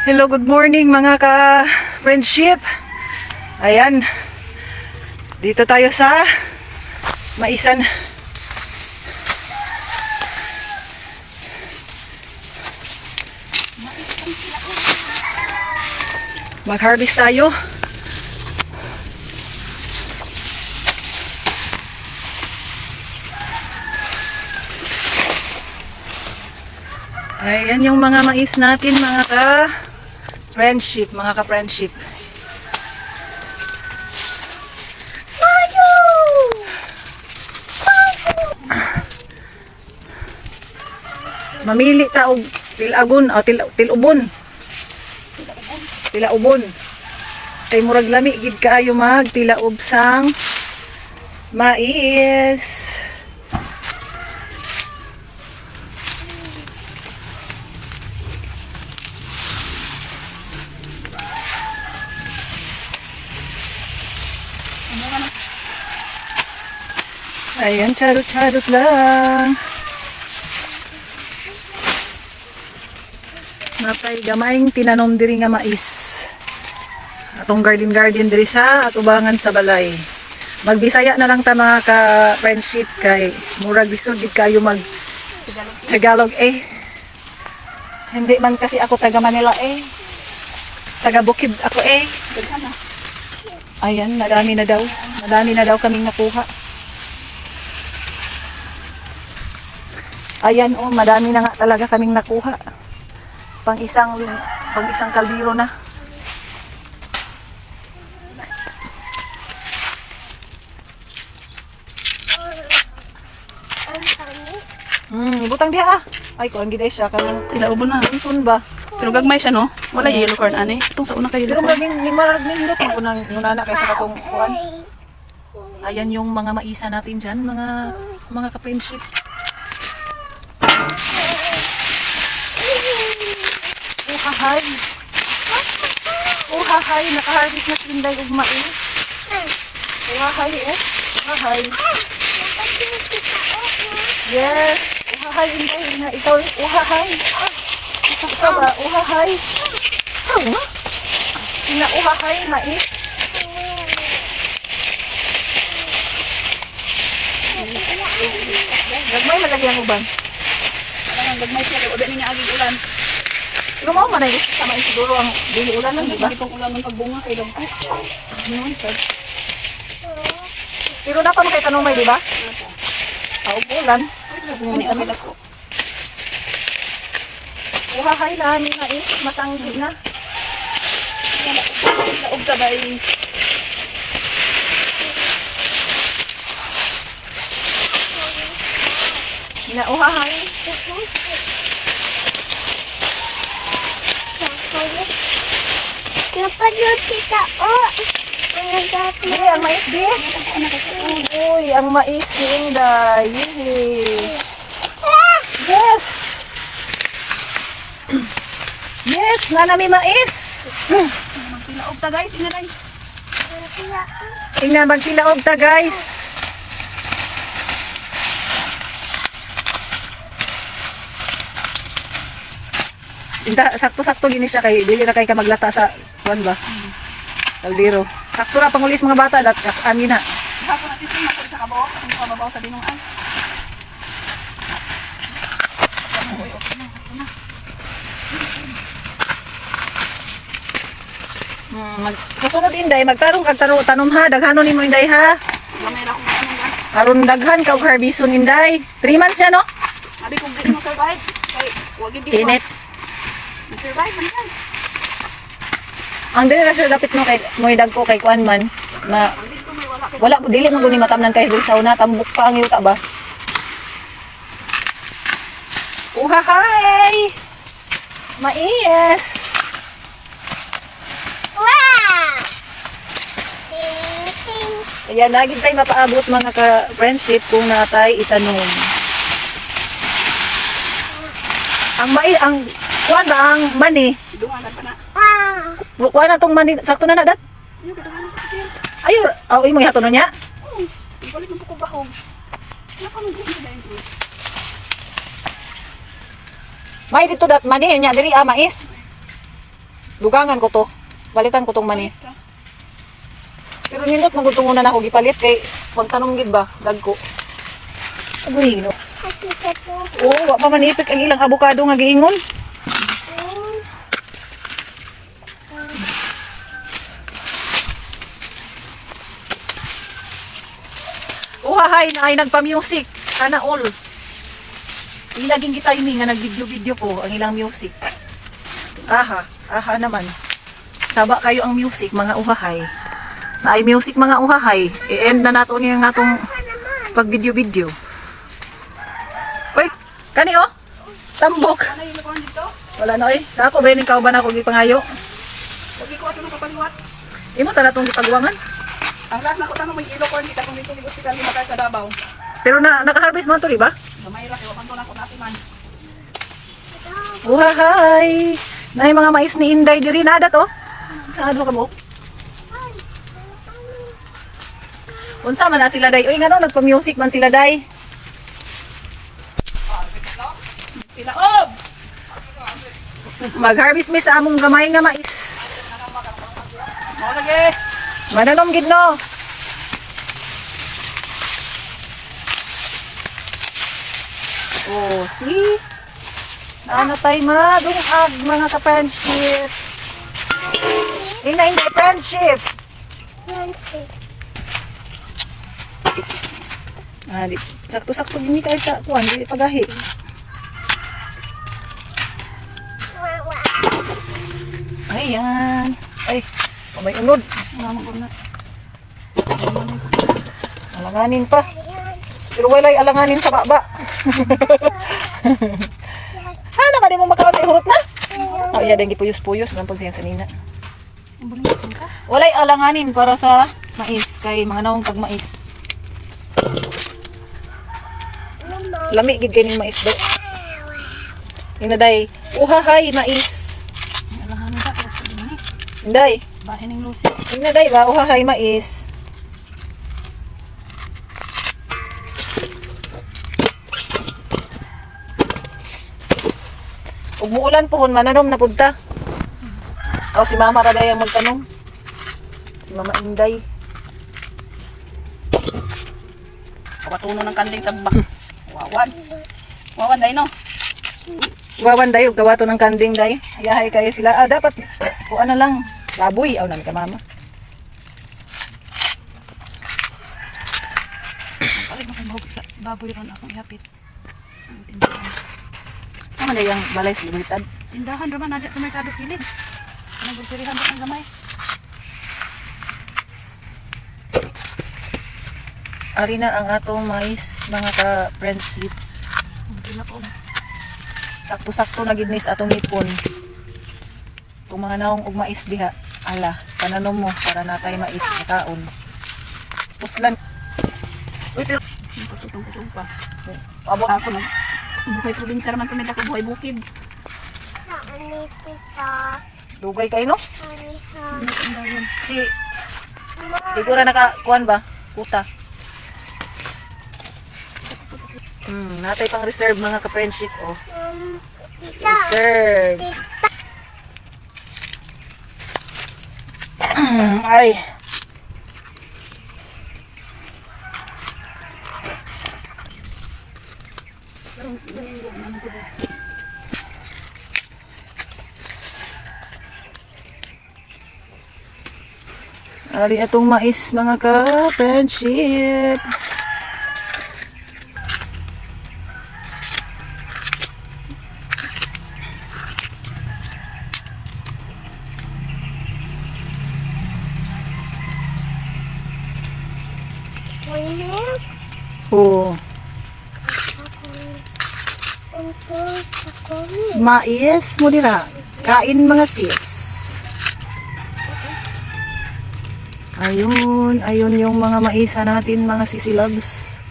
Hello, good morning mga ka-friendship. Ayan. Dito tayo sa Maisan. Mag-harvest tayo. Ayan yung mga mais natin mga ka-friendship, Mamili ta og tilagon o tilubon. Tilaubon. Kay murag lami gid kaayo mag tilaob sang mais. Ayan, charot-charot lang. Napay gamayng tinanom diri nga mais. Atong garden diri sa atubangan sa balay. Magbisaya na lang ta mga ka-friendship kay murag lisod gid kayo mag Tagalog eh. Hindi man kasi ako taga Manila eh. Taga Bukid ako eh. Ayan, madami na daw. Madami na daw kaming nakuha. Ayan oh, madami na nga talaga kaming nakuha. Pang isang kaldero na. Butang diha ah. Ay, kuan gid siya kang Tilaubon na. ipon ba? Pero gagmay siya no? Wala yellow corn ani. Itong sa una kayo Pero yellow corn. maging limarag nindot mo nang nunana kaysa katong kuan. Ayan yung mga maisa natin diyan, mga ka-friendship. Uhahay. Uhahay, nakaharvest na tinday og mais. Uhahay eh. Uhahay. Yes. Uhahay inday na ikaw uhahay. Ikaw ba uhahay? Ina uhahay mais. Gagmay malagi ang uban. Ang gagmay siya kay udan niya agi ulan. Pero mo man ay sama siguro ang dili ulan lang, di ba? Itong ulan ng pagbunga kay dagko. Pero dapat mo kay tanong di ba? Ulan. Ani kami dagko. Uhahay na ni mais, masanggi na. Laog sa bay. Ina uhahay. Dapat yun kita, oh! Uy, ang mais di. Uy, ang mais di Inday. Yes! Yes, nanami mais. Tilaog ta guys, inalay. Tingnan magtilaog ta guys. Inta sakto-sakto gini siya kay dili na kay ka maglata sa kuan ba? Kaldero. Sakto ra pangulis mga bata dat ani na. Hapon natin sa sa kabaw, ang kababaw sa dinungan. Sa sunod Inday magtarong kag tanom ha, daghanon nimo Inday ha. Gamay ra ko ano nga. Aron daghan kag harbison Inday. 3 months siya no? Abi kung di mo survive, kay wag gid di. Init. Survive man yan. Ang dili na siya dapit mo kay moy dagko kay kuan man na Ang dito may wala kay wala dili man guni matamnan kay diri sa una tambok pa ang yuta ba. Uhahay! Mais! Wow! Kaya naging tayo mapaabot mga ka-friendship kung natay itanong. Ang ang kuan ba ang mani? dungan pa na. Kuan na tong mani sakto na dat. Yo kitungan ko kasi. Ayo, aw imo ihaton niya. Ibalik mo ko bahog. Nakamugod na dahil ko. May dito dat mani nya diri mais. Dugangan ko to. Balitan ko tong mani. Pero nindot magutong una na ako gipalit kay pagtanong gid ba dagko. Agoy no. Makita ko. Oo, wa pa manipik ang ilang abukado nga giingon. Uhahay na ay nagpa-music. Sana all. Ilaging kita ini nga nag-video-video ko ang ilang music. Aha naman. Saba kayo ang music, mga uhahay. Na ay music, mga uhahay. I-end na nato niya nga itong pag-video-video. Wait, kani oh. Tambok. Ano yung nakuha dito? Wala na eh. Sa ako, bening kauban ako gipangayo. Huwag ko ato ng kapaliwat. Imo tala itong gipagwangan. Ang last na ko tanong mag-ilo ko dito kung dito ligot kita lima sa Davao. Pero naka-harvest man to, di ba? Gamay ra kay wakan to na ko natin man. Uhahay. Na yung mga mais ni Inday diri nada to. Kaadlo ka mo. Unsa man na sila day? Uy, ngano nagpa-music man sila day? Pila ob. Mag-harvest mi sa among gamay nga mais. Mao lagi. Mananom gid no. Oh, see? Ano tayo madungag mga ka-friendship. Hindi friendship. Nancy. Di, sakto-sakto gini kahit sa kuwan, di pagahi. Wawa. Ayan. Ay, may unod. Alanganin pa. Pero walay alanganin sa baba. Hana ka di mo makaon na ihurot na? Oh, iya, dengi puyos-puyos. Nampun siya sa nina. Walay alanganin para sa mais. Kay mga naong kag mais. Lami gid kay ning mais daw. Inaday, uhahay mais. Alangan na ko sa dinhi. Inday, Bahin ning Lucy. inaday ba uhahay mais. Ug muulan pohon mananom na punta. O si Mama ra day ang magtanong. Si Mama Inday. Kapatuno ng kanding tabak. Wawan. Wawan dai no. Wawan day ug gawato ng kanding day. Ayahay kayo sila. Dapat kuan na lang. Baboy aw nami ka Mama. Balik mo kung sa baboy ron akong yapit. Ano day ang balay sa limitad? Tindahan raman na sa merkado kilid. Nagbusirihan ba ang gamay? Ari na ang atong mais mga ka-friendship. Pila ko. Sakto-sakto na gid ni sa atong ipon. Kung mga naong og mais diha, ala, pananom mo para natay mais na kaon. Puslan. Uy, pero Kusutong-kusong pa. abot Ako nag buhay probinsya raman tumid ako buhay bukid. Ani tita. dugay kay no? Ani ha. Si Sigura nakakuan ba? Kuta. Natay pang reserve mga ka-friendship oh. Tita. Reserve. Ay. Ari atong mais mga ka-friendship. Wait. Oh, mais mo dira. Kain mga sis. Ayun yung mga maisa natin mga sisilabs.